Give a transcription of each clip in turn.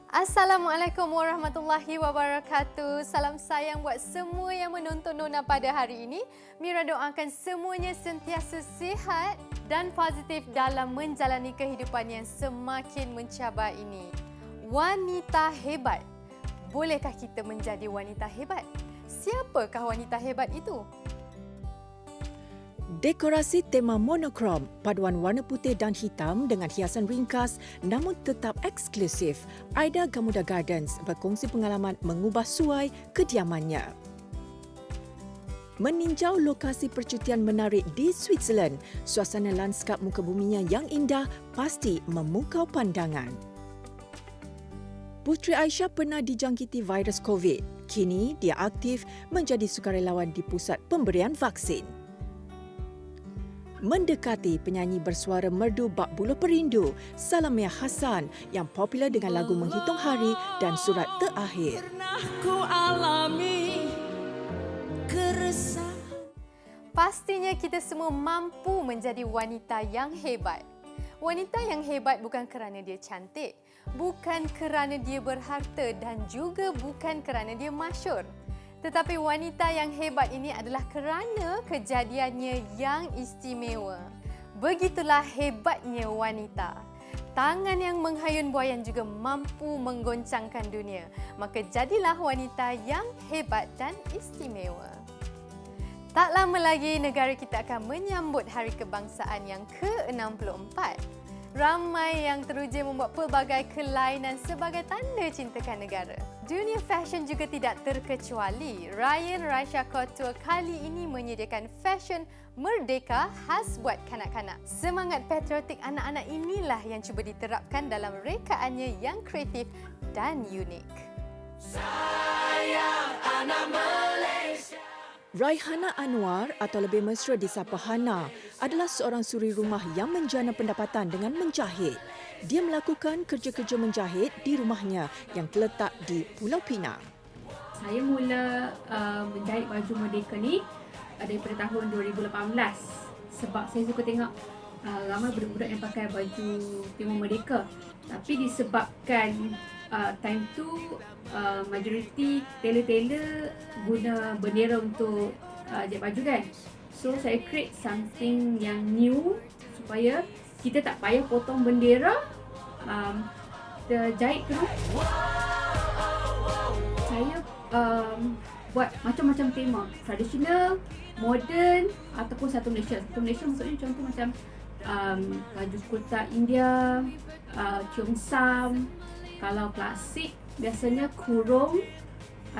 Assalamualaikum warahmatullahi wabarakatuh. Salam sayang buat semua yang menonton Nona pada hari ini. Mira doakan semuanya sentiasa sihat dan positif dalam menjalani kehidupan yang semakin mencabar ini. Wanita hebat. Bolehkah kita menjadi wanita hebat? Siapakah wanita hebat itu? Dekorasi tema monokrom, paduan warna putih dan hitam dengan hiasan ringkas namun tetap eksklusif. Aida Gamuda Gardens berkongsi pengalaman mengubah suai kediamannya. Meninjau lokasi percutian menarik di Switzerland, suasana lanskap muka buminya yang indah pasti memukau pandangan. Puteri Aisyah pernah dijangkiti virus COVID. Kini dia aktif menjadi sukarelawan di pusat pemberian vaksin. Mendekati penyanyi bersuara merdu bak buluh perindu, Salamia Hassan yang popular dengan lagu Menghitung Hari dan Surat Terakhir. Pastinya kita semua mampu menjadi wanita yang hebat. Wanita yang hebat bukan kerana dia cantik, bukan kerana dia berharta dan juga bukan kerana dia masyhur. Tetapi wanita yang hebat ini adalah kerana kejadiannya yang istimewa. Begitulah hebatnya wanita. Tangan yang menghayun buaian juga mampu menggoncangkan dunia. Maka jadilah wanita yang hebat dan istimewa. Tak lama lagi negara kita akan menyambut Hari Kebangsaan yang ke-64. Ramai yang teruja membuat pelbagai kelainan sebagai tanda cintakan negara. Dunia fashion juga tidak terkecuali. Ryan Raisya Couture kali ini menyediakan fashion merdeka khas buat kanak-kanak. Semangat patriotik anak-anak inilah yang cuba diterapkan dalam rekaannya yang kreatif dan unik. Sayang anak Malaysia. Raihana Anwar atau lebih mesra disapa Hana adalah seorang suri rumah yang menjana pendapatan dengan menjahit. Dia melakukan kerja-kerja menjahit di rumahnya yang terletak di Pulau Pinang. Saya mula menjahit baju merdeka ni daripada tahun 2018 sebab saya suka tengok ramai budak-budak yang pakai baju tema merdeka. Tapi disebabkan time tu majoriti tailor-tailor guna bendera untuk jahit baju kan. So saya create something yang new supaya kita tak payah potong bendera, kita jahit terus. Saya buat macam-macam tema, tradisional, moden ataupun satu Malaysia. Satu Malaysia maksudnya contoh macam baju kurta India, cheongsam. Kalau klasik, biasanya kurung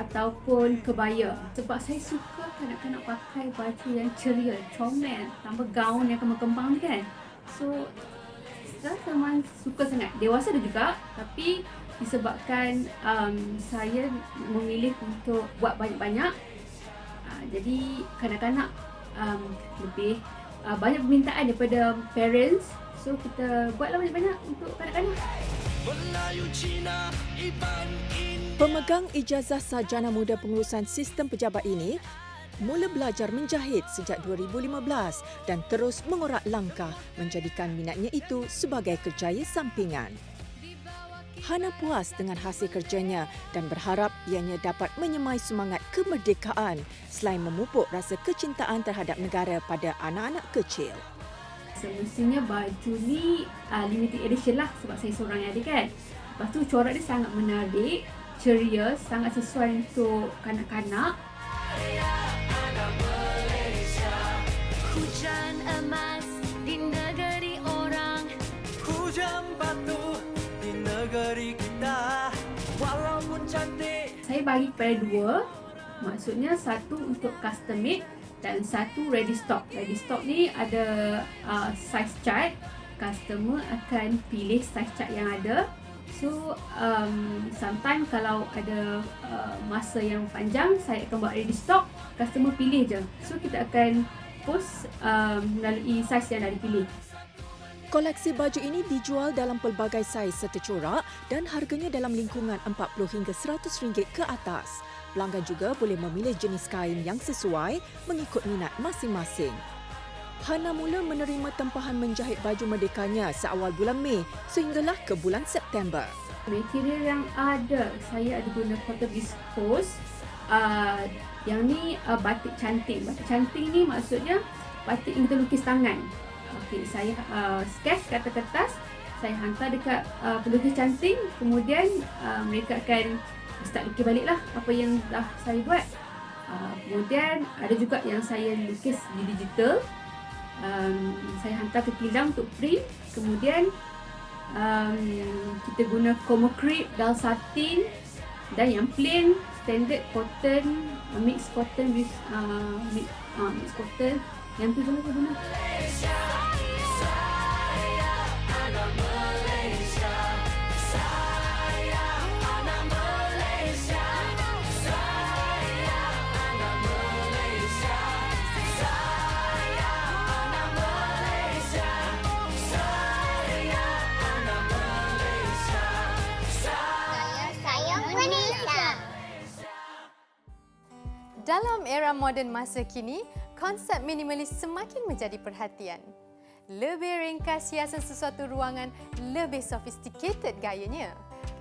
ataupun kebaya. Sebab saya suka kanak-kanak pakai baju yang ceria, comel, tambah gaun yang kembang-kembang kan. So, saya memang suka sangat. Dewasa ada juga, tapi disebabkan saya memilih untuk buat banyak-banyak, jadi kanak-kanak lebih banyak permintaan daripada parents. So, kita buatlah banyak-banyak untuk kanak-kanak. Pemegang ijazah sarjana muda pengurusan sistem pejabat ini mula belajar menjahit sejak 2015 dan terus mengorak langkah menjadikan minatnya itu sebagai kerjaya sampingan. Hana puas dengan hasil kerjanya dan berharap ianya dapat menyemai semangat kemerdekaan selain memupuk rasa kecintaan terhadap negara pada anak-anak kecil. Semestinya baju ni limited edition lah sebab saya seorang yang ada kan. Lepas tu corak dia sangat menarik, ceria, sangat sesuai untuk kanak-kanak. Hujan emas di negeri orang, hujan batu di negeri kita, walaupun cantik. Saya bagi kepada dua, maksudnya satu untuk custom made dan satu ready stock. Ready stock ni ada size chart. Customer akan pilih size chart yang ada. So, sometimes kalau ada masa yang panjang, saya akan buat ready stock. Customer pilih je. So, kita akan post melalui size yang dah dipilih. Koleksi baju ini dijual dalam pelbagai saiz serta corak dan harganya dalam lingkungan RM40 hingga RM100 ke atas. Pelanggan juga boleh memilih jenis kain yang sesuai mengikut minat masing-masing. Hana mula menerima tempahan menjahit baju merdekanya seawal bulan Mei sehinggalah ke bulan September. Material yang ada, saya ada guna cotton viscose. Yang ni batik cantik. Batik cantik ni maksudnya batik yang kita lukis tangan. Okey, saya sketch kat atas kertas, saya hantar dekat pelukis cantik, kemudian mereka akan start lukis balik lah apa yang dah saya buat. Kemudian ada juga yang saya lukis di digital. Saya hantar ke kilang untuk print. Kemudian kita guna Como Crepe, Dal Satin, dan yang plain standard cotton, mix cotton with mix cotton. Yang tu juga saya guna. Dalam era moden masa kini, konsep minimalis semakin menjadi perhatian. Lebih ringkas hiasan sesuatu ruangan, lebih sophisticated gayanya.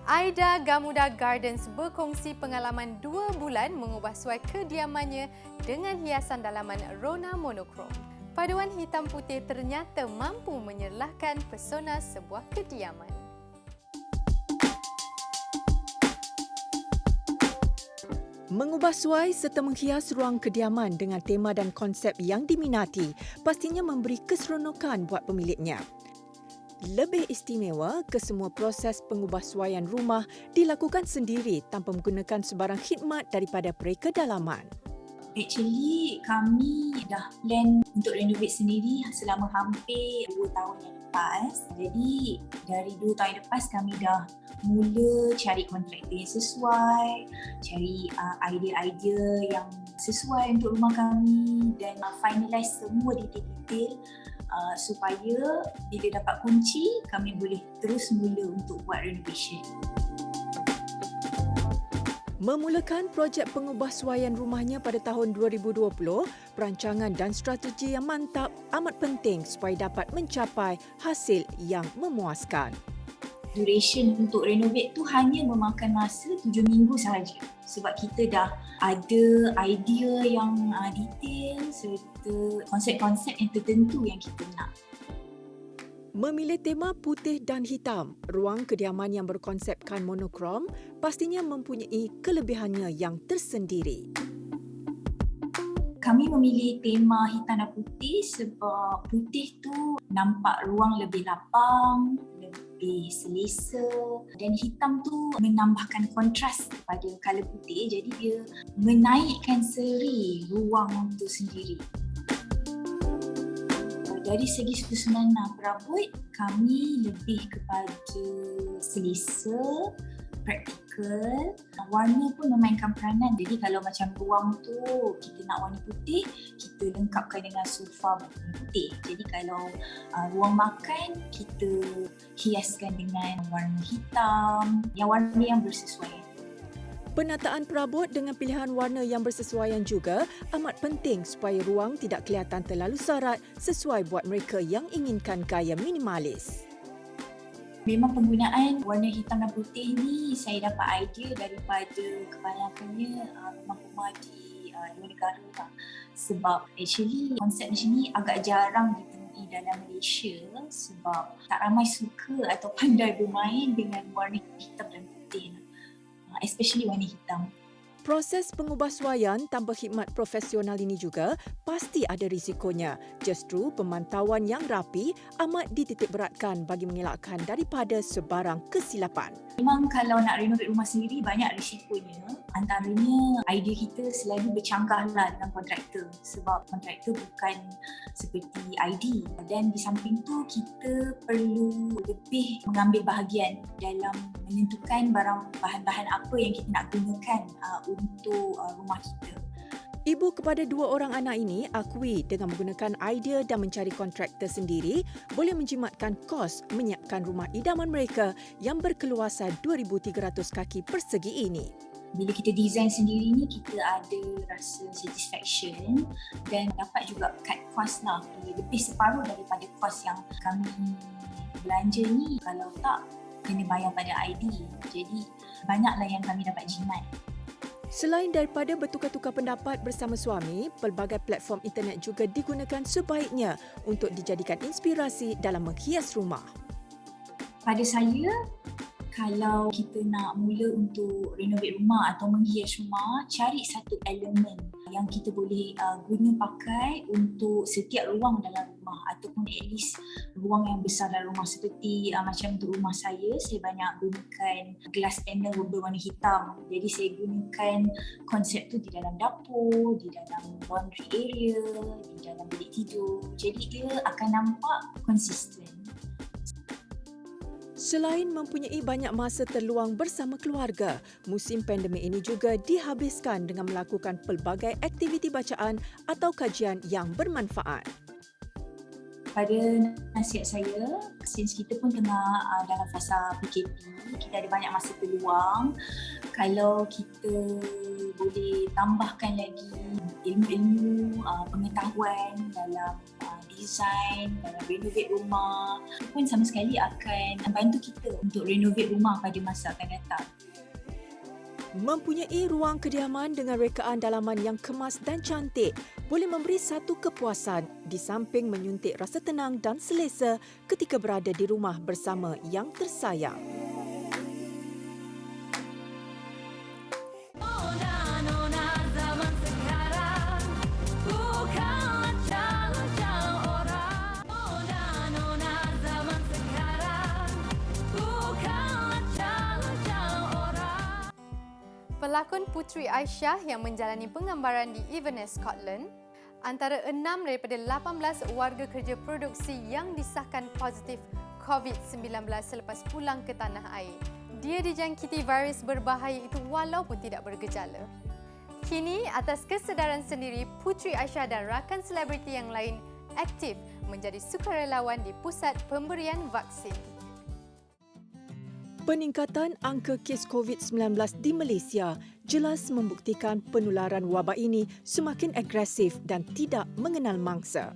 Aida Gamuda Gardens berkongsi pengalaman 2 bulan mengubah suai kediamannya dengan hiasan dalaman Rona monokrom. Paduan hitam putih ternyata mampu menyerlahkan pesona sebuah kediaman. Mengubah suai serta menghias ruang kediaman dengan tema dan konsep yang diminati pastinya memberi keseronokan buat pemiliknya. Lebih istimewa, kesemua proses pengubahsuaian rumah dilakukan sendiri tanpa menggunakan sebarang khidmat daripada pereka dalaman. Actually, kami dah plan untuk renovate sendiri selama hampir 2 tahun yang lepas. Jadi, dari 2 tahun yang lepas kami dah mula cari kontraktor yang sesuai, cari idea-idea yang sesuai untuk rumah kami dan finalize semua detail-detail supaya bila dapat kunci, kami boleh terus mula untuk buat renovation. Memulakan projek pengubahsuaian rumahnya pada tahun 2020, perancangan dan strategi yang mantap amat penting supaya dapat mencapai hasil yang memuaskan. Duration untuk renovate tu hanya memakan masa 7 minggu sahaja sebab kita dah ada idea yang detail serta konsep-konsep yang tertentu yang kita nak. Memilih tema putih dan hitam, ruang kediaman yang berkonsepkan monokrom pastinya mempunyai kelebihannya yang tersendiri. Kami memilih tema hitam dan putih sebab putih tu nampak ruang lebih lapang, lebih selesa dan hitam tu menambahkan kontras kepada color putih jadi dia menaikkan seri ruang tu sendiri. Dari segi susunan perabot, kami lebih kepada selesa, praktikal. Warna pun memainkan peranan. Jadi kalau macam ruang tu kita nak warna putih, kita lengkapkan dengan sofa putih. Jadi kalau ruang makan, kita hiaskan dengan warna hitam, yang warna yang bersesuaian. Penataan perabot dengan pilihan warna yang bersesuaian juga amat penting supaya ruang tidak kelihatan terlalu sarat sesuai buat mereka yang inginkan gaya minimalis. Memang penggunaan warna hitam dan putih ni saya dapat idea daripada kebanyakannya rumah-rumah di luar negara lah. Sebab actually konsep macam ni agak jarang ditemui dalam Malaysia sebab tak ramai suka atau pandai bermain dengan warna hitam dan putih. Especially warna hitam. Proses pengubahsuaian tanpa khidmat profesional ini juga pasti ada risikonya. Justru pemantauan yang rapi amat dititikberatkan bagi mengelakkan daripada sebarang kesilapan. Memang kalau nak renovate rumah sendiri banyak risikonya. Antaranya idea kita selalu bercanggahlah dengan kontraktor sebab kontraktor bukan seperti ID dan di samping tu kita perlu lebih mengambil bahagian dalam menentukan bahan-bahan apa yang kita nak gunakan untuk rumah kita. Ibu kepada 2 orang anak ini akui dengan menggunakan idea dan mencari kontraktor sendiri boleh menjimatkan kos menyiapkan rumah idaman mereka yang berkeluasan 2,300 kaki persegi ini. Bila kita design sendiri ni, kita ada rasa satisfaction dan dapat juga cut cost lah. Lebih separuh daripada kos yang kami belanja ni. Kalau tak, kena bayar pada ID. Jadi banyaklah yang kami dapat jimat. Selain daripada bertukar-tukar pendapat bersama suami, pelbagai platform internet juga digunakan sebaiknya untuk dijadikan inspirasi dalam menghias rumah. Pada saya, kalau kita nak mula untuk renovate rumah atau menghias rumah, cari satu elemen yang kita boleh guna pakai untuk setiap ruang dalam rumah ataupun at least ruang yang besar dalam rumah, seperti macam untuk rumah saya banyak gunakan glass panel berwarna hitam. Jadi saya gunakan konsep tu di dalam dapur, di dalam laundry area, di dalam bilik tidur. Jadi dia akan nampak konsisten. Selain mempunyai banyak masa terluang bersama keluarga, musim pandemik ini juga dihabiskan dengan melakukan pelbagai aktiviti bacaan atau kajian yang bermanfaat. Pada nasihat saya, since kita pun tengah dalam fasa PKP, kita ada banyak masa terluang. Kalau kita boleh tambahkan lagi ilmu-ilmu, pengetahuan dalam design, dalam renovate rumah, pun sama sekali akan membantu kita untuk renovate rumah pada masa akan datang. Mempunyai ruang kediaman dengan rekaan dalaman yang kemas dan cantik boleh memberi satu kepuasan di samping menyuntik rasa tenang dan selesa ketika berada di rumah bersama yang tersayang. Nona zaman sekarang bukanlah calon-calon orang. Nona zaman sekarang bukanlah calon-calon orang. Pelakon Puteri Aisyah yang menjalani penggambaran di Inverness, Scotland, antara 6 daripada 18 warga kerja produksi yang disahkan positif COVID-19 selepas pulang ke tanah air. Dia dijangkiti virus berbahaya itu walaupun tidak bergejala. Kini, atas kesedaran sendiri, Puteri Aisyah dan rakan selebriti yang lain aktif menjadi sukarelawan di pusat pemberian vaksin. Peningkatan angka kes COVID-19 di Malaysia jelas membuktikan penularan wabak ini semakin agresif dan tidak mengenal mangsa.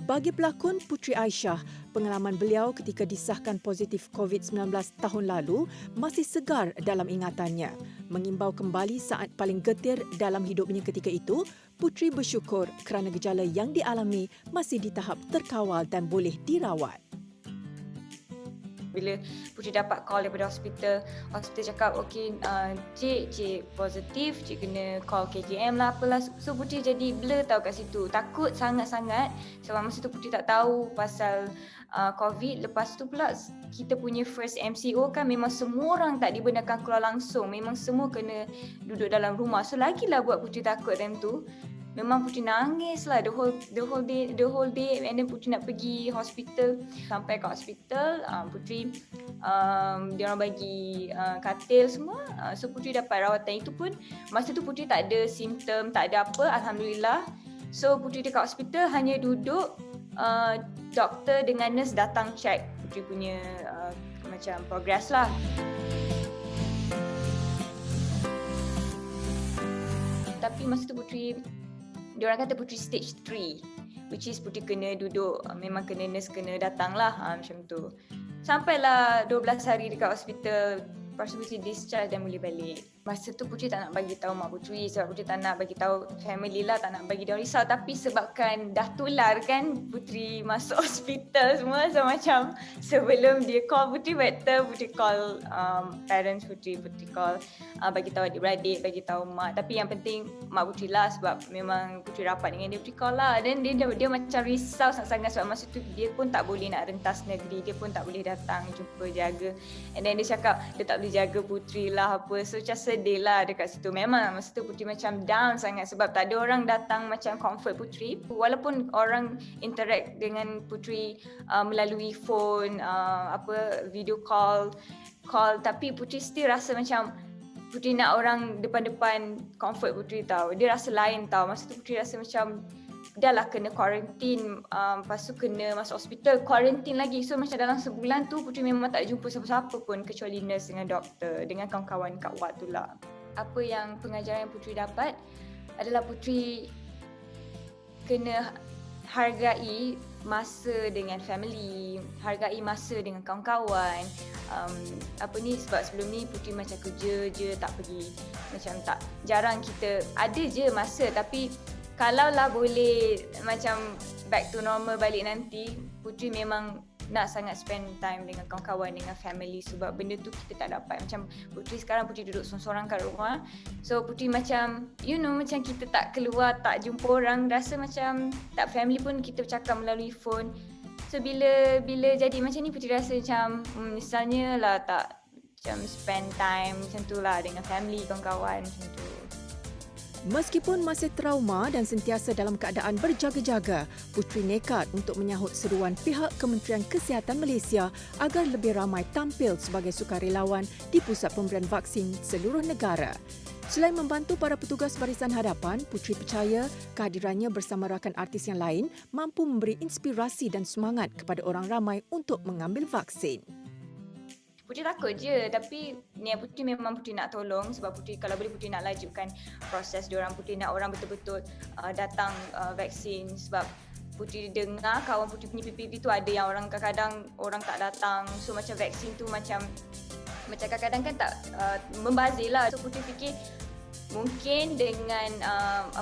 Bagi pelakon Puteri Aisyah, pengalaman beliau ketika disahkan positif COVID-19 tahun lalu masih segar dalam ingatannya. Mengimbau kembali saat paling getir dalam hidupnya ketika itu, Puteri bersyukur kerana gejala yang dialami masih di tahap terkawal dan boleh dirawat. Bila Puteri dapat call daripada hospital cakap okey, cik positif, cik kena call KKM lah apalah. So Puteri jadi blur tahu kat situ, takut sangat-sangat sebab masa tu Puteri tak tahu pasal COVID. Lepas tu pula kita punya first MCO kan memang semua orang tak dibenarkan keluar langsung, memang semua kena duduk dalam rumah. So lagilah buat Puteri takut time tu. Memang Puteri nangis lah the whole day and then Puteri nak pergi hospital. Sampai ke hospital, Puteri dia orang bagi katil semua. So Puteri dapat rawatan. Itu pun masa tu Puteri tak ada simptom, tak ada apa, alhamdulillah. So Puteri dekat hospital hanya duduk, doktor dengan nurse datang check Puteri punya macam progress lah. Tapi masa tu Puteri, diorang kata Puteri stage 3, which is Puteri kena duduk, memang kena nurse kena datang lah, macam tu. Sampailah 12 hari dekat hospital, lepas tu Puteri discharge dan boleh balik. Masa tu Puteri tak nak bagi tahu mak Puteri sebab Puteri tak nak bagi tahu family lah, tak nak bagi dia risau. Tapi sebabkan dah tular kan, Puteri masuk hospital semua. So macam sebelum dia call Puteri, better Puteri call parents Puteri call bagi tahu adik-beradik, bagi tahu mak. Tapi yang penting mak Puteri lah sebab memang Puteri rapat dengan dia, Puteri call lah. Dan dia macam risau sangat-sangat sebab masa tu dia pun tak boleh nak rentas negeri, dia pun tak boleh datang jumpa jaga. And then dia cakap dia tak boleh jaga Puteri lah apa. So macam sedih lah dekat situ. Memang masa tu Puteri macam down sangat sebab tak ada orang datang macam comfort Puteri. Walaupun orang interact dengan Puteri melalui phone, video call, tapi Puteri still rasa macam Puteri nak orang depan-depan comfort Puteri tau. Dia rasa lain tau. Masa tu Puteri rasa macam dah lah kena quarantine, lepas tu kena masuk hospital, quarantine lagi. So macam dalam sebulan tu Puteri memang tak jumpa siapa-siapa pun kecuali nurse dengan doktor, dengan kawan-kawan kat ward tu lah. Apa yang pengajaran yang Puteri dapat adalah Puteri kena hargai masa dengan family, hargai masa dengan kawan-kawan. Sebab sebelum ni Putri macam kerja je, tak pergi, macam tak, jarang kita, ada je masa, tapi kalaulah boleh macam back to normal balik nanti, Putri memang nak sangat spend time dengan kawan-kawan, dengan family, sebab benda tu kita tak dapat. Macam Putri sekarang, Putri duduk sorang-sorang kat rumah, so Putri macam macam kita tak keluar, tak jumpa orang, rasa macam tak, family pun kita bercakap melalui phone. So bila jadi macam ni, Putri rasa macam misalnya lah tak macam spend time macam tu lah dengan family, kawan-kawan macam tu. Meskipun masih trauma dan sentiasa dalam keadaan berjaga-jaga, Putri nekat untuk menyahut seruan pihak Kementerian Kesihatan Malaysia agar lebih ramai tampil sebagai sukarelawan di pusat pemberian vaksin seluruh negara. Selain membantu para petugas barisan hadapan, Putri percaya kehadirannya bersama rakan artis yang lain mampu memberi inspirasi dan semangat kepada orang ramai untuk mengambil vaksin. Putri takut je, tapi niat Putri memang Putri nak tolong, sebab Putri kalau boleh Putri nak lajukan proses diorang. Putri nak orang betul-betul datang vaksin, sebab Putri dengar kawan Putri punya PPP tu ada yang orang kadang-kadang orang tak datang. So macam vaksin tu macam kadang-kadang kan tak membazir lah. So Putri fikir mungkin dengan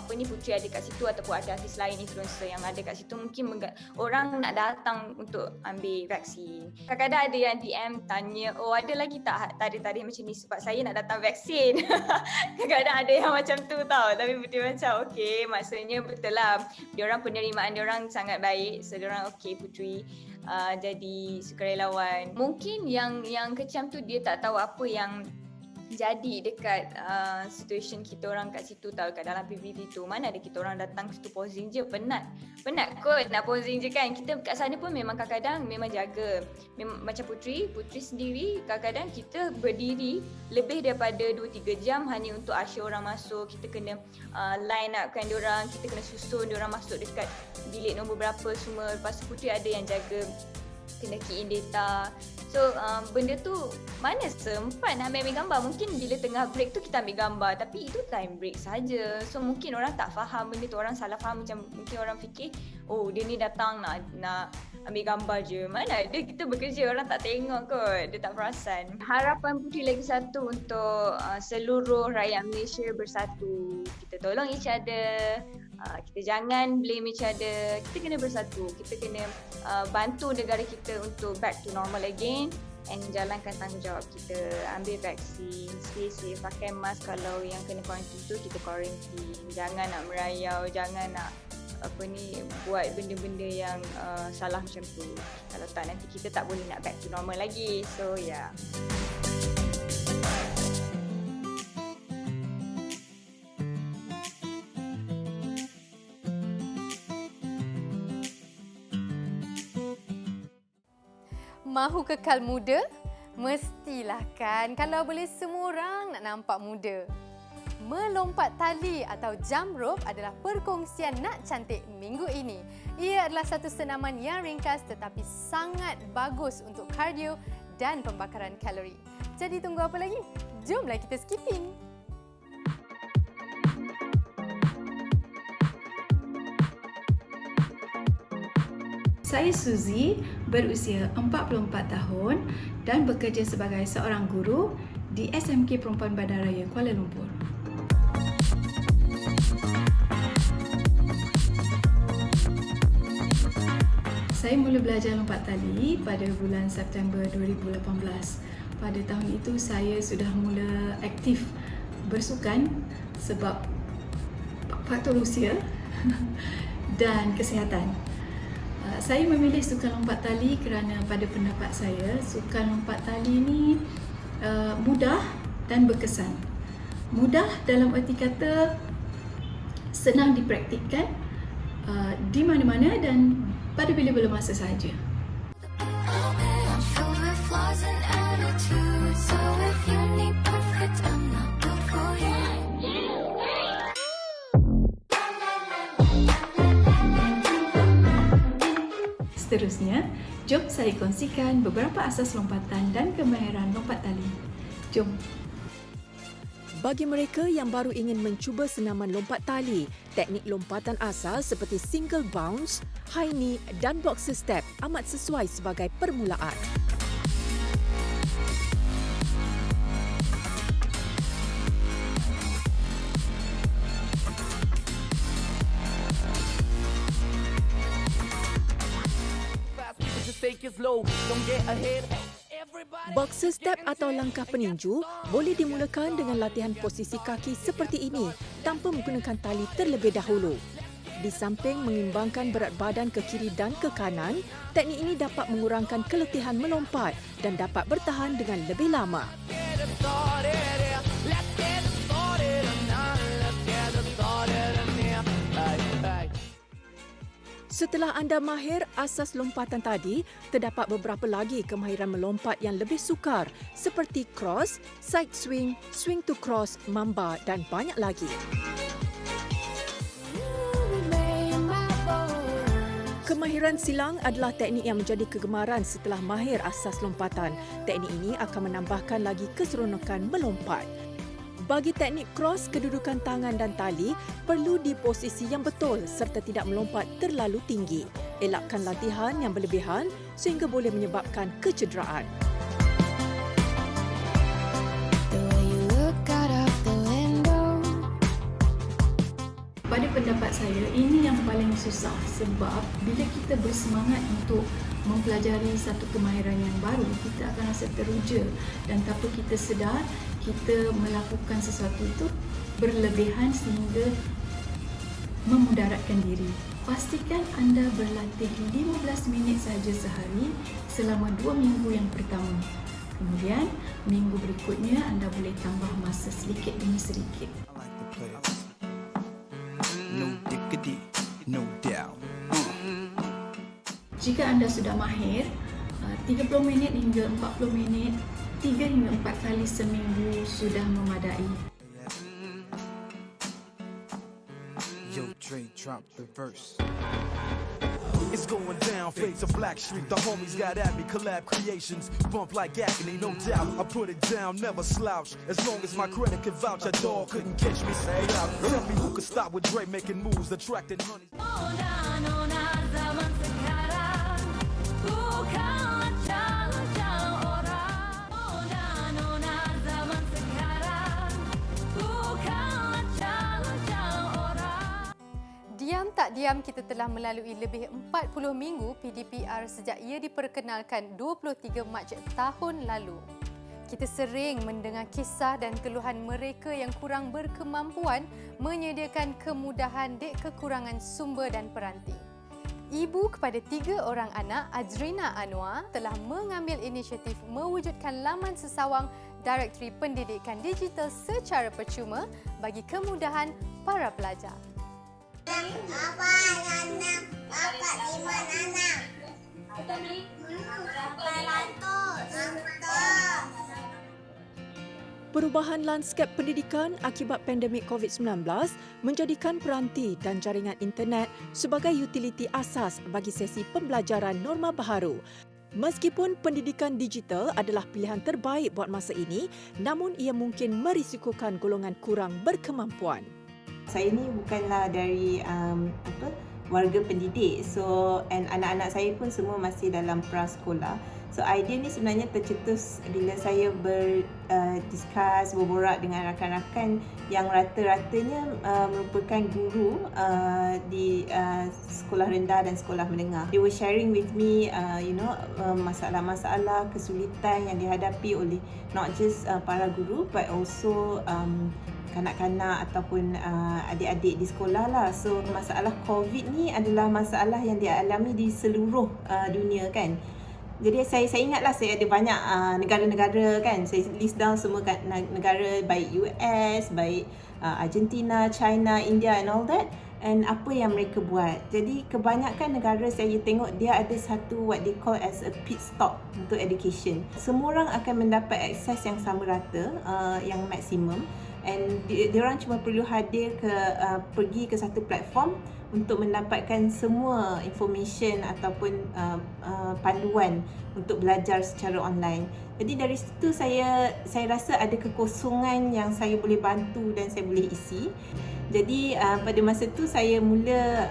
Putri ada kat situ ataupun ada artis lain, influencer yang ada kat situ, mungkin orang nak datang untuk ambil vaksin. Kadang-kadang ada yang DM tanya, ada lagi tak tarikh-tarikh macam ni sebab saya nak datang vaksin. Kadang-kadang ada yang macam tu tau, tapi Putri macam okey, maksudnya betul lah, diorang penerimaan diorang sangat baik, so diorang okey Putri jadi sukarelawan. Mungkin yang kecam tu dia tak tahu apa yang jadi dekat situation kita orang kat situ tau, kat dalam PBB tu. Mana ada kita orang datang situ posing je, penat kot nak posing je kan. Kita kat sana pun memang kadang-kadang memang jaga. Macam Putri sendiri kadang-kadang kita berdiri lebih daripada 2-3 jam hanya untuk asyik orang masuk. Kita kena line upkan diorang, kita kena susun diorang masuk dekat bilik nombor berapa semua. Lepas tu Putri ada yang jaga, kena key in data. So benda tu mana sempat nak ambil gambar. Mungkin bila tengah break tu kita ambil gambar, tapi itu time break saja. So mungkin orang tak faham benda tu, orang salah faham. Macam mungkin orang fikir dia ni datang nak ambil gambar je. Mana ada, kita bekerja, orang tak tengok kot, dia tak perasan. Harapan Putri lagi satu untuk seluruh rakyat Malaysia bersatu. Kita tolong each other. Kita jangan blame each other. Kita kena bersatu. Kita kena bantu negara kita untuk back to normal again, and jalankan tanggungjawab kita. Ambil vaksin, stay safe, pakai mask. Kalau yang kena quarantine tu, kita quarantine. Jangan nak merayau, jangan nak buat benda-benda yang salah macam tu. Kalau tak, nanti kita tak boleh nak back to normal lagi. So yeah. Mahu kekal muda? Mestilah kan, kalau boleh semua orang nak nampak muda. Melompat tali atau jump rope adalah perkongsian nak cantik minggu ini. Ia adalah satu senaman yang ringkas tetapi sangat bagus untuk kardio dan pembakaran kalori. Jadi tunggu apa lagi? Jomlah kita skipping. Saya Suzy, berusia 44 tahun dan bekerja sebagai seorang guru di SMK Perempuan Bandaraya Kuala Lumpur. Saya mula belajar lompat tali pada bulan September 2018. Pada tahun itu saya sudah mula aktif bersukan sebab faktor usia dan kesihatan. Saya memilih sukan lompat tali kerana pada pendapat saya, sukan lompat tali ini mudah dan berkesan. Mudah dalam erti kata senang dipraktikkan di mana-mana dan pada bila-bila masa sahaja. I'm filled with flaws and attitudes, so if you need perfect, I'm not good for you. Seterusnya, jom saya kongsikan beberapa asas lompatan dan kemahiran lompat tali. Jom. Bagi mereka yang baru ingin mencuba senaman lompat tali, teknik lompatan asal seperti single bounce, high knee dan boxer step amat sesuai sebagai permulaan. Boxer step atau langkah peninju boleh dimulakan dengan latihan posisi kaki seperti ini tanpa menggunakan tali terlebih dahulu. Di samping mengimbangkan berat badan ke kiri dan ke kanan, teknik ini dapat mengurangkan keletihan melompat dan dapat bertahan dengan lebih lama. Setelah anda mahir asas lompatan tadi, terdapat beberapa lagi kemahiran melompat yang lebih sukar seperti cross, side swing, swing to cross, mamba dan banyak lagi. Kemahiran silang adalah teknik yang menjadi kegemaran setelah mahir asas lompatan. Teknik ini akan menambahkan lagi keseronokan melompat. Bagi teknik cross, kedudukan tangan dan tali perlu di posisi yang betul serta tidak melompat terlalu tinggi. Elakkan latihan yang berlebihan sehingga boleh menyebabkan kecederaan. Pada pendapat saya, ini yang paling susah sebab bila kita bersemangat untuk mempelajari satu kemahiran yang baru, kita akan rasa teruja dan tanpa kita sedar, kita melakukan sesuatu itu berlebihan sehingga memudaratkan diri. Pastikan anda berlatih 15 minit sahaja sehari selama 2 minggu yang pertama. Kemudian, minggu berikutnya anda boleh tambah masa sedikit demi sedikit. Jika anda sudah mahir, 30 minit hingga 40 minit, 3 hingga 4 kali seminggu sudah memadai. Yo, Dre, drop the verse. It's going down, fades of Black Street. The homies got at me, collab creations. Bump like agony, no doubt. I put it down, never slouch. As long as my credit can vouch, a dog couldn't catch me. Say out. Tell me who could stop with Dre making moves, attracting honey. Diam tak diam, kita telah melalui lebih 40 minggu PDPR sejak ia diperkenalkan 23 Mac tahun lalu. Kita sering mendengar kisah dan keluhan mereka yang kurang berkemampuan menyediakan kemudahan dek kekurangan sumber dan peranti. Ibu kepada 3 orang anak, Azrina Anwar, telah mengambil inisiatif mewujudkan laman sesawang Directory Pendidikan Digital secara percuma bagi kemudahan para pelajar. Perubahan lanskap pendidikan akibat pandemik COVID-19 menjadikan peranti dan jaringan internet sebagai utiliti asas bagi sesi pembelajaran norma baharu. Meskipun pendidikan digital adalah pilihan terbaik buat masa ini, namun ia mungkin merisikokan golongan kurang berkemampuan. Saya ni bukanlah dari warga pendidik, so and anak-anak saya pun semua masih dalam prasekolah. So idea ni sebenarnya tercetus bila saya berdiskus, berborak dengan rakan-rakan yang rata-ratanya merupakan guru di sekolah rendah dan sekolah menengah. They were sharing with me masalah-masalah, kesulitan yang dihadapi oleh not just para guru but also kanak-kanak ataupun adik-adik di sekolah lah. So masalah COVID ni adalah masalah yang dialami di seluruh dunia kan. Jadi saya ingatlah saya ada banyak negara-negara kan. Saya list down semua negara baik US, baik Argentina, China, India and all that. And apa yang mereka buat. Jadi kebanyakan negara saya tengok dia ada satu what they call as a pit stop untuk education. Semua orang akan mendapat akses yang sama rata, yang maksimum. and diorang cuma perlu hadir pergi ke satu platform untuk mendapatkan semua information ataupun panduan untuk belajar secara online. Jadi dari situ saya rasa ada kekosongan yang saya boleh bantu dan saya boleh isi. Jadi pada masa tu saya mula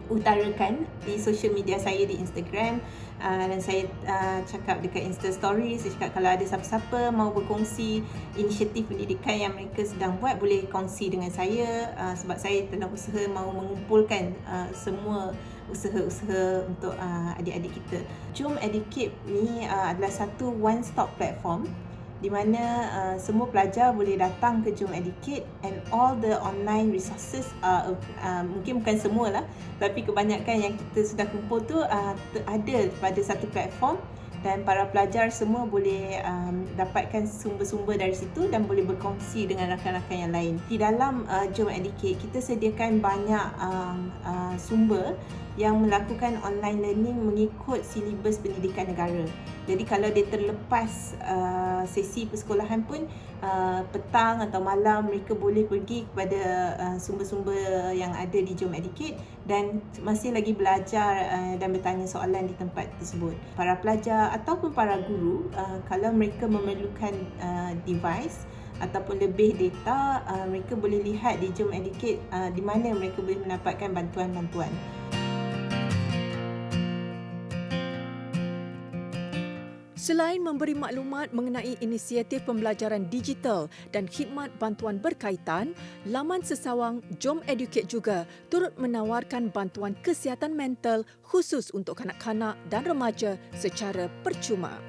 utarakan di social media saya di Instagram, dan saya cakap dekat Insta Story, saya cakap kalau ada siapa-siapa mau berkongsi inisiatif pendidikan yang mereka sedang buat, boleh kongsi dengan saya, sebab saya tengah usaha mau mengumpulkan semua usaha-usaha untuk adik-adik kita. Jom Educate ni adalah satu one stop platform di mana semua pelajar boleh datang ke Jom Educate, and all the online resources mungkin bukan semua lah, tapi kebanyakan yang kita sudah kumpul tu ada pada satu platform, dan para pelajar semua boleh dapatkan sumber-sumber dari situ dan boleh berkongsi dengan rakan-rakan yang lain. Di dalam Jom Educate kita sediakan banyak sumber yang melakukan online learning mengikut silibus pendidikan negara. Jadi kalau dia terlepas sesi persekolahan pun, petang atau malam mereka boleh pergi kepada sumber-sumber yang ada di Jom Educate dan masih lagi belajar dan bertanya soalan di tempat tersebut. Para pelajar ataupun para guru, kalau mereka memerlukan device ataupun lebih data, mereka boleh lihat di Jom Educate di mana mereka boleh mendapatkan bantuan-bantuan. Selain memberi maklumat mengenai inisiatif pembelajaran digital dan khidmat bantuan berkaitan, laman sesawang Jom Educate juga turut menawarkan bantuan kesihatan mental khusus untuk kanak-kanak dan remaja secara percuma.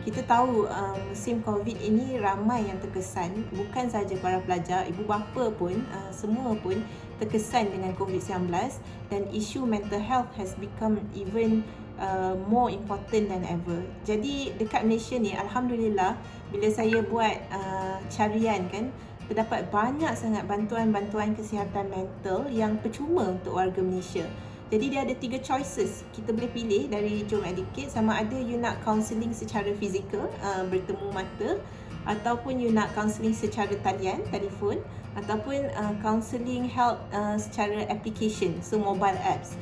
Kita tahu musim COVID ini ramai yang terkesan, bukan sahaja para pelajar, ibu bapa pun, semua pun terkesan dengan COVID-19, dan isu mental health has become even more important than ever. Jadi dekat Malaysia ni, alhamdulillah, bila saya buat carian kan, terdapat banyak sangat bantuan-bantuan kesihatan mental yang percuma untuk warga Malaysia. Jadi dia ada 3 choices. Kita boleh pilih dari Jom Educate, sama ada you nak counselling secara fizikal, bertemu mata, ataupun you nak counselling secara talian, telefon, ataupun counselling help secara application, so mobile apps.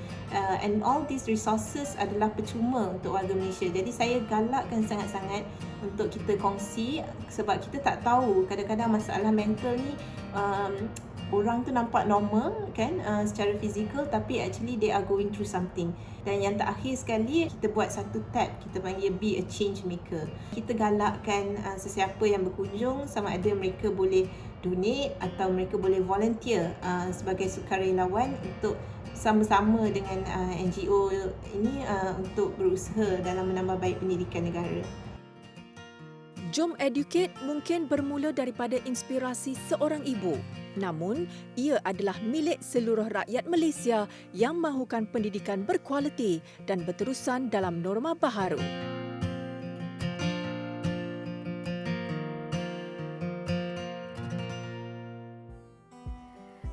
And all these resources adalah percuma untuk warga Malaysia. Jadi saya galakkan sangat-sangat untuk kita kongsi, sebab kita tak tahu kadang-kadang masalah mental ni orang tu nampak normal kan, secara fizikal, tapi actually they are going through something. Dan yang terakhir sekali, kita buat satu tab, kita panggil Be a Change Maker. Kita galakkan sesiapa yang berkunjung, sama ada mereka boleh donate atau mereka boleh volunteer sebagai sukarelawan untuk sama-sama dengan NGO ini untuk berusaha dalam menambah baik pendidikan negara. Jom Educate mungkin bermula daripada inspirasi seorang ibu. Namun, ia adalah milik seluruh rakyat Malaysia yang mahukan pendidikan berkualiti dan berterusan dalam norma baharu.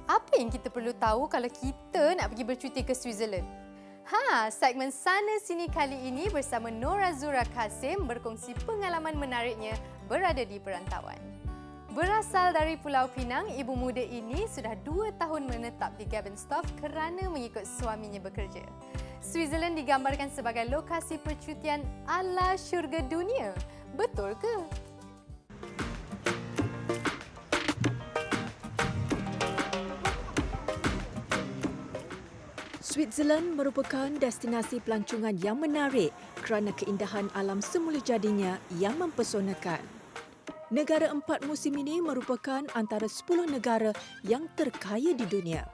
Apa yang kita perlu tahu kalau kita nak pergi bercuti ke Switzerland? Segmen Sana Sini kali ini bersama Nur Azura Kasim berkongsi pengalaman menariknya berada di perantauan. Berasal dari Pulau Pinang, ibu muda ini sudah 2 tahun menetap di Gabbenstoff kerana mengikut suaminya bekerja. Switzerland digambarkan sebagai lokasi percutian ala syurga dunia. Betul ke? Switzerland merupakan destinasi pelancongan yang menarik kerana keindahan alam semula jadinya yang mempesonakan. Negara 4 musim ini merupakan antara 10 negara yang terkaya di dunia.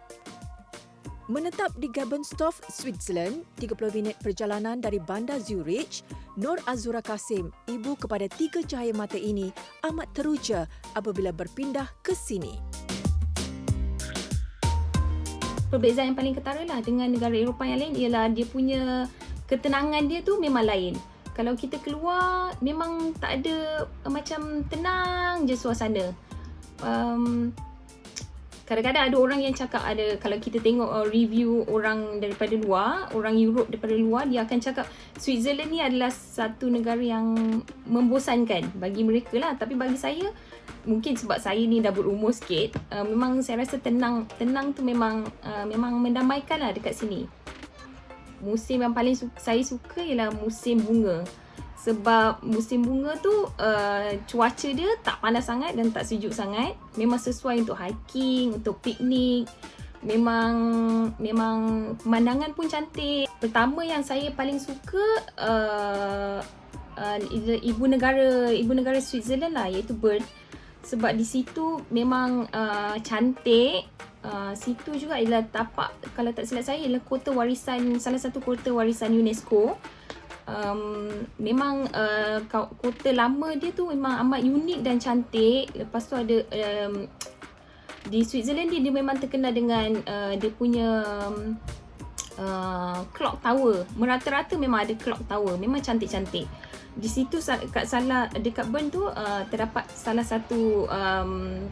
Menetap di Gabbenstoff, Switzerland, 30 minit perjalanan dari bandar Zurich, Nur Azura Kasim, ibu kepada 3 cahaya mata ini, amat teruja apabila berpindah ke sini. Perbezaan yang paling ketara lah dengan negara Eropah yang lain ialah dia punya ketenangan dia tu memang lain. Kalau kita keluar memang tak ada, macam tenang je suasana. Kadang-kadang ada orang yang cakap, ada kalau kita tengok review orang daripada luar, orang Europe daripada luar, dia akan cakap Switzerland ni adalah satu negara yang membosankan bagi mereka lah. Tapi bagi saya, mungkin sebab saya ni dah berumur sikit, memang saya rasa tenang tu memang mendamaikan lah dekat sini. Musim yang paling saya suka ialah musim bunga. Sebab musim bunga tu cuaca dia tak panas sangat dan tak sejuk sangat. Memang sesuai untuk hiking, untuk piknik. Memang pemandangan pun cantik. Pertama yang saya paling suka ibu negara Switzerland lah, iaitu Bern. Sebab di situ memang cantik. Situ juga ialah tapak, kalau tak silap saya, ialah salah satu kota warisan UNESCO. Memang kota lama dia tu memang amat unik dan cantik. Lepas tu ada di Switzerland dia memang terkenal dengan dia punya clock tower. Merata-rata memang ada clock tower, memang cantik-cantik. Di situ dekat Bern tu terdapat salah satu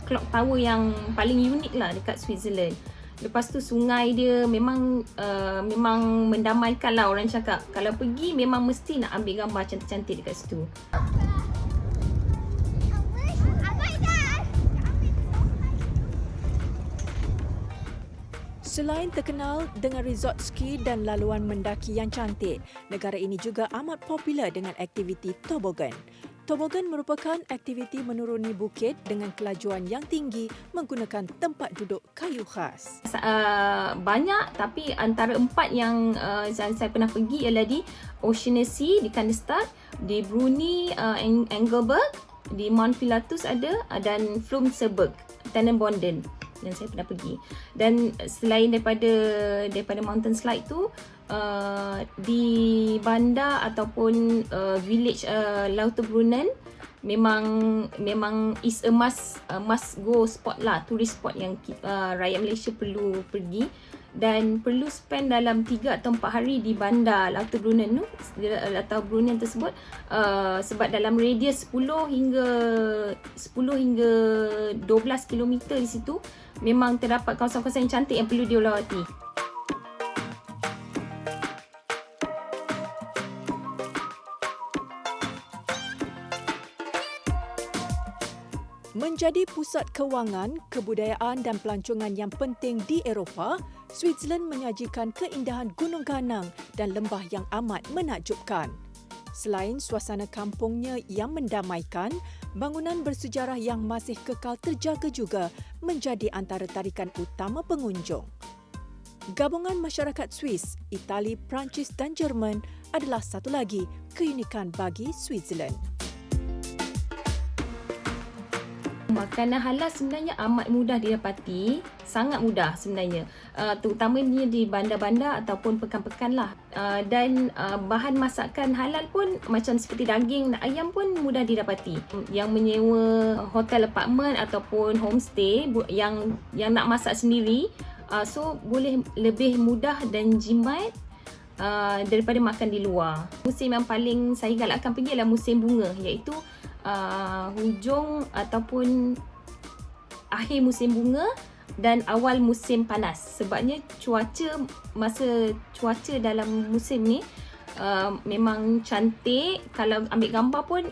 clock tower yang paling unik lah dekat Switzerland. Lepas tu sungai dia memang mendamaikan lah, orang cakap. Kalau pergi memang mesti nak ambil gambar cantik-cantik dekat situ. Selain terkenal dengan resort ski dan laluan mendaki yang cantik, negara ini juga amat popular dengan aktiviti toboggan. Toboggan merupakan aktiviti menuruni bukit dengan kelajuan yang tinggi menggunakan tempat duduk kayu khas. Banyak, tapi antara 4 yang saya pernah pergi ialah di Oceansea, di Kandestad, di Bruni, Engelberg, di Mount Pilatus ada, dan Flumserberg, Tannenbonden yang saya pernah pergi. Dan selain daripada mountain slide tu, di bandar ataupun village Lauterbrunnen memang is a must go spot lah, tourist spot yang rakyat Malaysia perlu pergi dan perlu spend dalam 3 atau 4 hari di bandar Lauterbrunnen tu atau Brunnen tersebut, sebab dalam radius 10 hingga 12 km di situ memang terdapat kawasan-kawasan yang cantik yang perlu dilawati. Menjadi pusat kewangan, kebudayaan dan pelancongan yang penting di Eropah, Switzerland menyajikan keindahan gunung ganang dan lembah yang amat menakjubkan. Selain suasana kampungnya yang mendamaikan, bangunan bersejarah yang masih kekal terjaga juga menjadi antara tarikan utama pengunjung. Gabungan masyarakat Swiss, Itali, Perancis dan Jerman adalah satu lagi keunikan bagi Switzerland. Makanan halal sebenarnya amat mudah didapati, sangat mudah sebenarnya, terutamanya di bandar-bandar ataupun pekan-pekan lah. Dan bahan masakan halal pun macam seperti daging dan ayam pun mudah didapati. Yang menyewa hotel apartment ataupun homestay yang nak masak sendiri, so boleh lebih mudah dan jimat daripada makan di luar. Musim yang paling saya galakkan pergi adalah musim bunga, iaitu hujung ataupun akhir musim bunga dan awal musim panas. Sebabnya masa cuaca dalam musim ni memang cantik. Kalau ambil gambar pun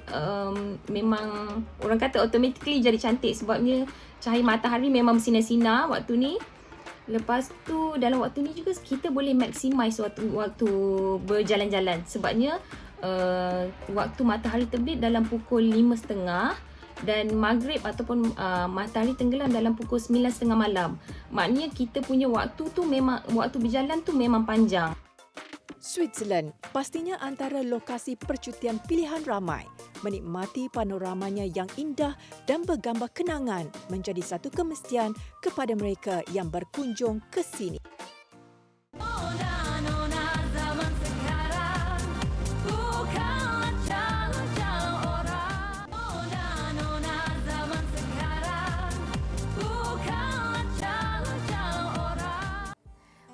memang orang kata automatically jadi cantik, sebabnya cahaya matahari memang bersinar-sinar waktu ni. Lepas tu dalam waktu ni juga kita boleh maximize waktu berjalan-jalan, sebabnya waktu matahari terbit dalam pukul 5.30 dan maghrib ataupun matahari tenggelam dalam pukul 9.30 malam. Maknanya kita punya waktu berjalan tu memang panjang. Switzerland pastinya antara lokasi percutian pilihan ramai. Menikmati panoramanya yang indah dan bergambar kenangan menjadi satu kemestian kepada mereka yang berkunjung ke sini.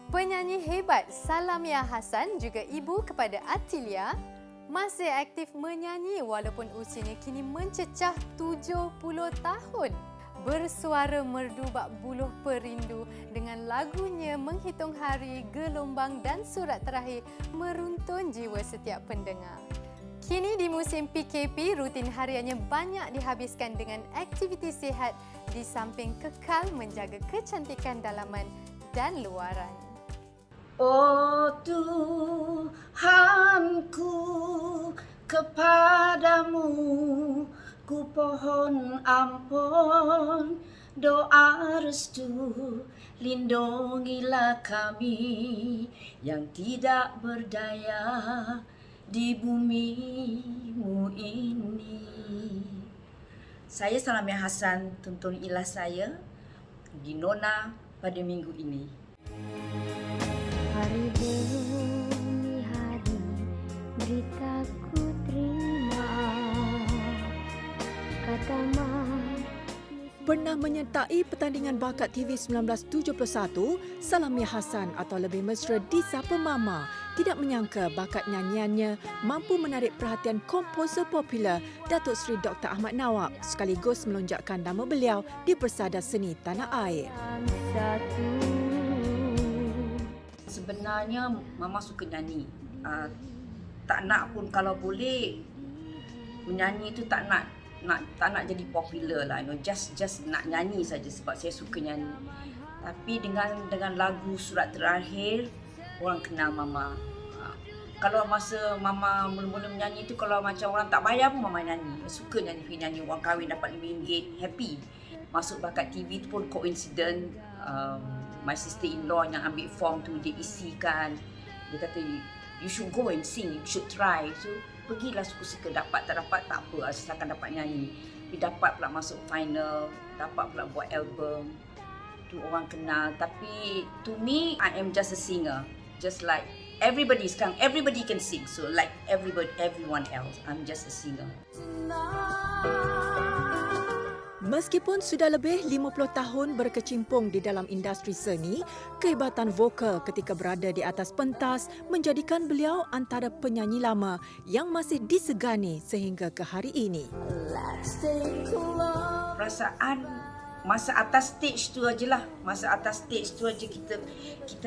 Penyanyi hebat Salamia Hassan, juga ibu kepada Atilia, masih aktif menyanyi walaupun usianya kini mencecah 70 tahun. bersuara merdu bak buluh perindu dengan lagunya menghitung hari, gelombang dan surat terakhir meruntun jiwa setiap pendengar. Kini di musim PKP, rutin hariannya banyak dihabiskan dengan aktiviti sihat di samping kekal menjaga kecantikan dalaman dan luaran. Oh Tuhanku, kepadamu ku pohon ampun, doa restu, lindungilah kami yang tidak berdaya di bumimu ini. Saya Salamia Hassan, tuntunilah saya di Nona pada minggu ini. Hari demi hari beritaku terima, kata Pernah menyertai pertandingan bakat TV 1971, Salamia Hassan atau lebih mesra disapa Mama tidak menyangka bakat nyanyiannya mampu menarik perhatian komposer popular Datuk Seri Dr. Ahmad Nawab sekaligus melonjakkan nama beliau di persada seni tanah air. Sebenarnya Mama suka nyanyi. Tak nak pun kalau boleh menyanyi itu tak nak jadi popular lah, just nak nyanyi saja sebab saya suka nyanyi. Tapi dengan lagu Surat Terakhir orang kenal Mama. Kalau masa Mama mula-mula menyanyi tu, kalau macam orang tak bayar pun Mama nyanyi. Suka nyanyi, orang kahwin dapat RM5, happy. Masuk bakat TV tu pun coincident, my sister-in-law yang ambil form tu dia isikan. Dia kata you should go and sing, you should try. So pergilah suka-suka, dapat tak dapat tak apa, asalkan dapat nyanyi. Tapi dapat pula masuk final, dapat pula buat album. Tu orang kenal. Tapi to me, I am just a singer. Just like everybody sekarang, everybody can sing. So like everyone else, I'm just a singer. Meskipun sudah lebih 50 tahun berkecimpung di dalam industri seni, kehebatan vokal ketika berada di atas pentas menjadikan beliau antara penyanyi lama yang masih disegani sehingga ke hari ini. Perasaan masa atas stage tu ajalah, masa atas stage tu aja kita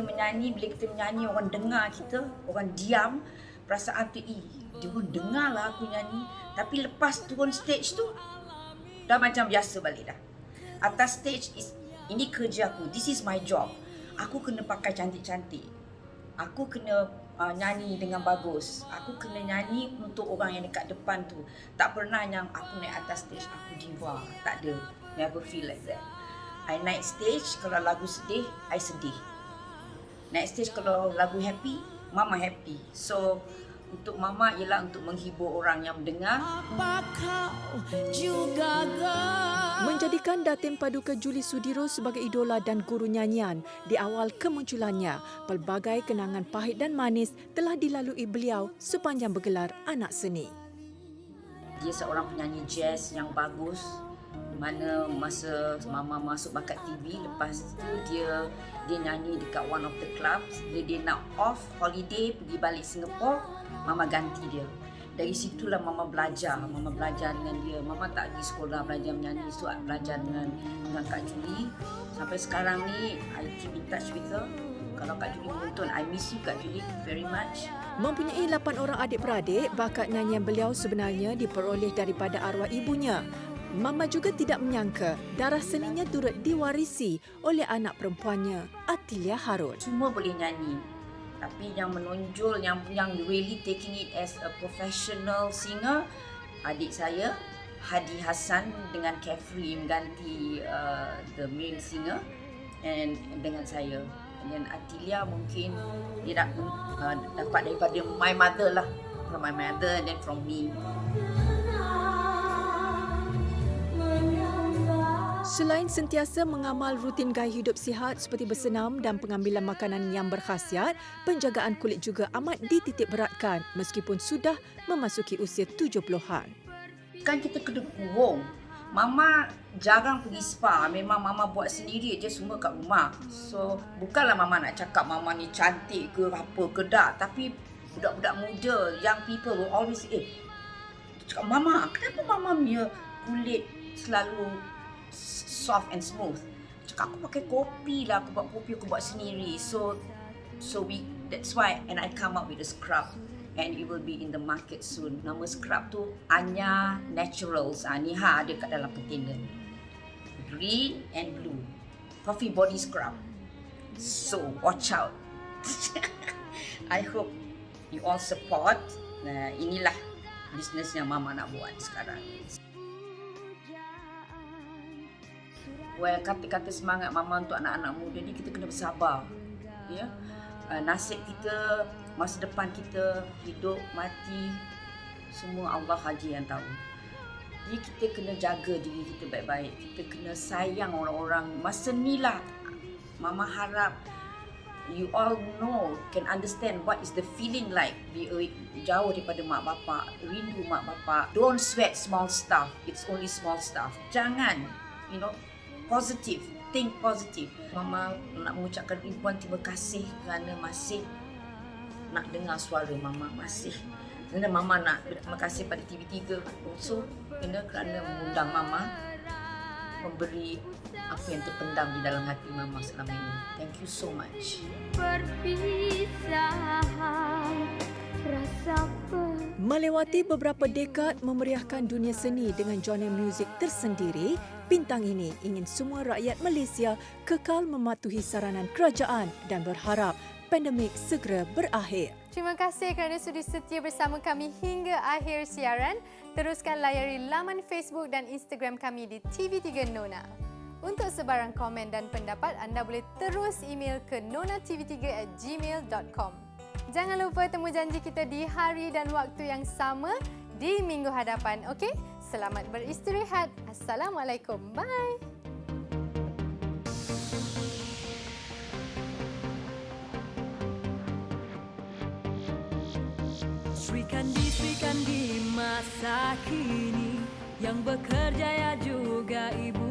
menyanyi. Bila kita menyanyi orang dengar kita, orang diam, perasaan tu dia pun dengar lah aku nyanyi. Tapi lepas turun stage tu dah macam biasa balik dah. Atas stage ini kerja aku, this is my job. Aku kena pakai cantik-cantik. Aku kena nyanyi dengan bagus. Aku kena nyanyi untuk orang yang dekat depan tu. Tak pernah yang aku naik atas stage aku diva, tak ada. Never feel like that. I naik stage kalau lagu sedih, I sedih. Naik stage kalau lagu happy, Mama happy. So untuk Mama ialah untuk menghibur orang yang mendengar. Menjadikan Datin Paduka Julie Sudiro sebagai idola dan guru nyanyian di awal kemunculannya, pelbagai kenangan pahit dan manis telah dilalui beliau sepanjang bergelar anak seni. Dia seorang penyanyi jazz yang bagus. Mana masa Mama masuk bakat TV, lepas tu dia nyanyi dekat one of the clubs. Bila dia nak off holiday pergi balik Singapore, Mama ganti dia. Dari situlah Mama belajar dengan dia. Mama tak pergi sekolah belajar menyanyi, so belajar dengan Kak Julie. Sampai sekarang ni I keep in touch with her. Kalau Kak Julie menonton, I miss you Kak Julie very much. Mempunyai 8 orang adik-beradik, bakat nyanyian beliau sebenarnya diperoleh daripada arwah ibunya. Mama juga tidak menyangka darah seninya turut diwarisi oleh anak perempuannya, Atilia Harun. Semua boleh nyanyi. Tapi yang menonjol, yang really taking it as a professional singer, adik saya, Hadi Hassan dengan Kefri mengganti the main singer, and dengan saya. Dan Atilia mungkin dia dapat daripada my mother lah. From my mother and then from me. Selain sentiasa mengamal rutin gaya hidup sihat seperti bersenam dan pengambilan makanan yang berkhasiat, penjagaan kulit juga amat dititik beratkan meskipun sudah memasuki usia 70-an. Kan kita kena kurung. Mama jarang pergi spa. Memang Mama buat sendiri je semua kat rumah. So, bukanlah Mama nak cakap Mama ni cantik ke apa ke tak. Tapi budak-budak muda, young people will always say, cakap, Mama, kenapa Mama punya kulit selalu soft and smooth. Cakap aku pakai kopi lah, aku buat sendiri. So that's why, and I come up with a scrub and it will be in the market soon. Nama scrub tu Anya Naturals. Ni ada kat dalam container. Green and blue. Coffee body scrub. So watch out. I hope you all support. Inilah bisnes yang Mama nak buat sekarang. Well, kata-kata semangat Mama untuk anak-anak muda ni, kita kena bersabar. Ya. Nasib kita, masa depan kita, hidup, mati, semua Allah saja yang tahu. Jadi kita kena jaga diri kita baik-baik. Kita kena sayang orang-orang. Masa ni lah, Mama harap you all know, can understand what is the feeling like jauh daripada mak bapak, rindu mak bapak. Don't sweat small stuff. It's only small stuff. Jangan, positive. Think positive. Mama nak mengucapkan ribuan terima kasih kerana masih nak dengar suara Mama, masih. Kerana Mama nak terima kasih pada TV3 also kerana mengundang Mama, memberi apa yang terpendam di dalam hati Mama selama ini. Thank you so much. Melewati beberapa dekad memeriahkan dunia seni dengan genre muzik tersendiri, bintang ini ingin semua rakyat Malaysia kekal mematuhi saranan kerajaan dan berharap pandemik segera berakhir. Terima kasih kerana sudi setia bersama kami hingga akhir siaran. Teruskan layari laman Facebook dan Instagram kami di TV3 Nona. Untuk sebarang komen dan pendapat, anda boleh terus email ke nonatv3@gmail.com. Jangan lupa temu janji kita di hari dan waktu yang sama di minggu hadapan. Okey? Selamat beristirahat. Assalamualaikum. Bye. Sri Kandi masa kini yang bekerja ya juga ibu.